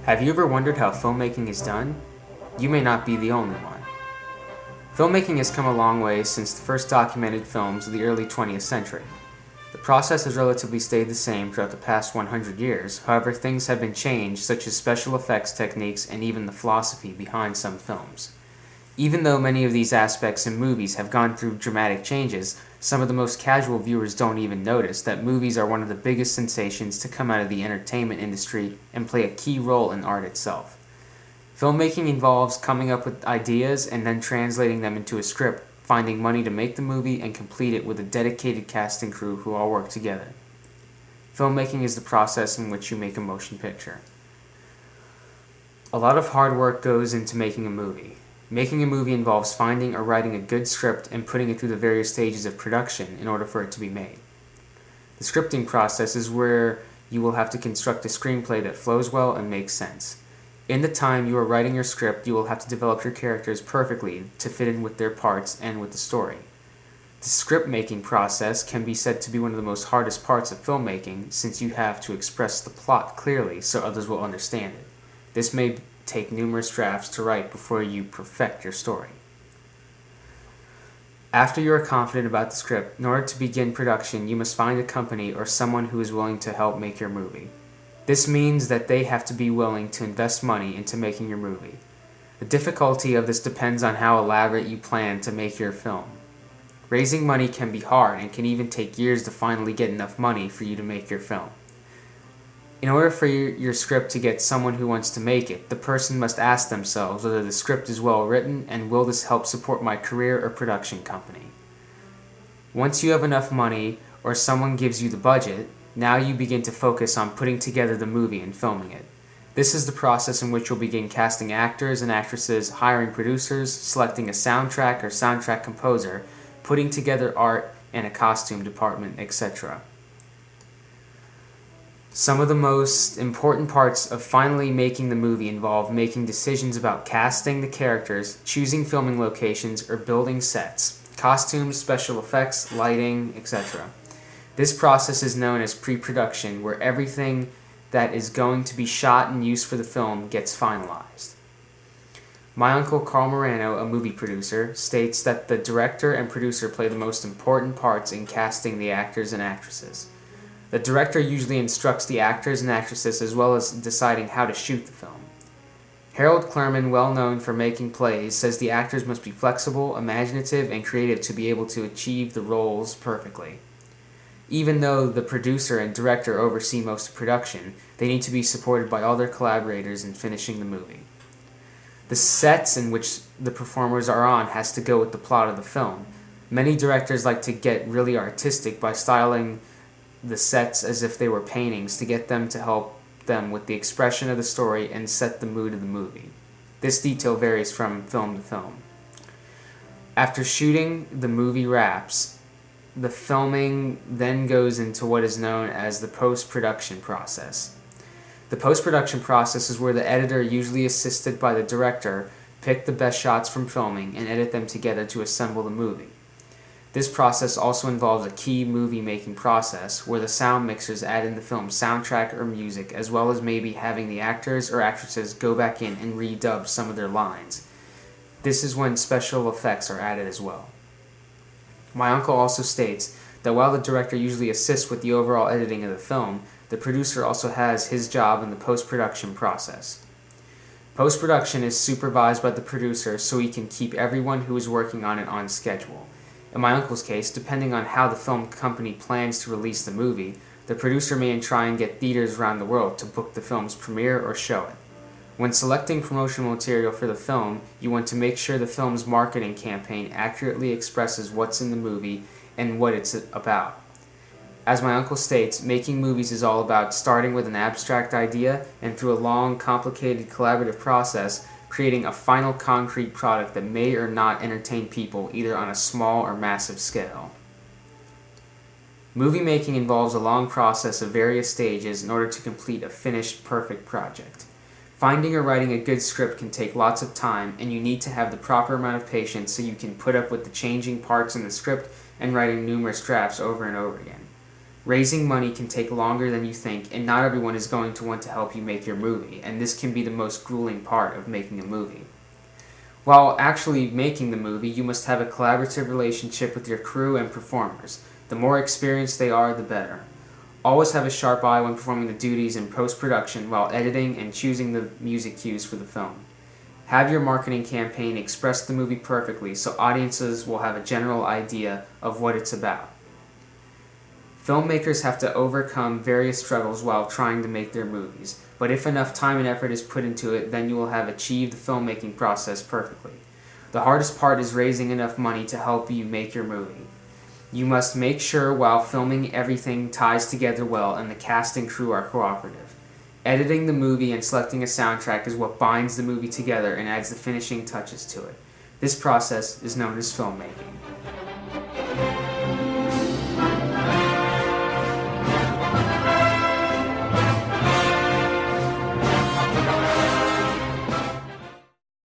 Have you ever wondered how filmmaking is done? You may not be the only one. Filmmaking has come a long way since the first documented films of the early 20th century. The process has relatively stayed the same throughout the past 100 years, however things have been changed, such as special effects techniques and even the philosophy behind some films. Even though many of these aspects in movies have gone through dramatic changes, some of the most casual viewers don't even notice that movies are one of the biggest sensations to come out of the entertainment industry and play a key role in art itself. Filmmaking involves coming up with ideas and then translating them into a script, finding money to make the movie, and complete it with a dedicated cast and crew who all work together. Filmmaking is the process in which you make a motion picture. A lot of hard work goes into making a movie. Making a movie involves finding or writing a good script and putting it through the various stages of production in order for it to be made. The scripting process is where you will have to construct a screenplay that flows well and makes sense. In the time you are writing your script, you will have to develop your characters perfectly to fit in with their parts and with the story. The script making process can be said to be one of the most hardest parts of filmmaking, since you have to express the plot clearly so others will understand it. This may take numerous drafts to write before you perfect your story. After you are confident about the script, in order to begin production, you must find a company or someone who is willing to help make your movie. This means that they have to be willing to invest money into making your movie. The difficulty of this depends on how elaborate you plan to make your film. Raising money can be hard and can even take years to finally get enough money for you to make your film. In order for your script to get someone who wants to make it, the person must ask themselves whether the script is well written and will this help support my career or production company. Once you have enough money or someone gives you the budget, now you begin to focus on putting together the movie and filming it. This is the process in which you'll begin casting actors and actresses, hiring producers, selecting a soundtrack or soundtrack composer, putting together art and a costume department, etc. Some of the most important parts of finally making the movie involve making decisions about casting the characters, choosing filming locations, or building sets, costumes, special effects, lighting, etc. This process is known as pre-production, where everything that is going to be shot and used for the film gets finalized. My uncle Carl Morano, a movie producer, states that the director and producer play the most important parts in casting the actors and actresses. The director usually instructs the actors and actresses as well as deciding how to shoot the film. Harold Clurman, well known for making plays, says the actors must be flexible, imaginative, and creative to be able to achieve the roles perfectly. Even though the producer and director oversee most of production, they need to be supported by all their collaborators in finishing the movie. The sets in which the performers are on has to go with the plot of the film. Many directors like to get really artistic by styling the sets as if they were paintings to get them to help them with the expression of the story and set the mood of the movie. This detail varies from film to film. After shooting, the movie wraps. The filming then goes into what is known as the post-production process. The post-production process is where the editor, usually assisted by the director, pick the best shots from filming and edit them together to assemble the movie. This process also involves a key movie-making process where the sound mixers add in the film's soundtrack or music, as well as maybe having the actors or actresses go back in and redub some of their lines. This is when special effects are added as well. My uncle also states that while the director usually assists with the overall editing of the film, the producer also has his job in the post-production process. Post-production is supervised by the producer so he can keep everyone who is working on it on schedule. In my uncle's case, depending on how the film company plans to release the movie, the producer may try and get theaters around the world to book the film's premiere or show it. When selecting promotional material for the film, you want to make sure the film's marketing campaign accurately expresses what's in the movie and what it's about. As my uncle states, making movies is all about starting with an abstract idea and through a long, complicated, collaborative process, creating a final concrete product that may or not entertain people either on a small or massive scale. Movie making involves a long process of various stages in order to complete a finished, perfect project. Finding or writing a good script can take lots of time, and you need to have the proper amount of patience so you can put up with the changing parts in the script and writing numerous drafts over and over again. Raising money can take longer than you think, and not everyone is going to want to help you make your movie, and this can be the most grueling part of making a movie. While actually making the movie, you must have a collaborative relationship with your crew and performers. The more experienced they are, the better. Always have a sharp eye when performing the duties in post-production while editing and choosing the music cues for the film. Have your marketing campaign express the movie perfectly so audiences will have a general idea of what it's about. Filmmakers have to overcome various struggles while trying to make their movies, but if enough time and effort is put into it, then you will have achieved the filmmaking process perfectly. The hardest part is raising enough money to help you make your movie. You must make sure while filming everything ties together well and the cast and crew are cooperative. Editing the movie and selecting a soundtrack is what binds the movie together and adds the finishing touches to it. This process is known as filmmaking.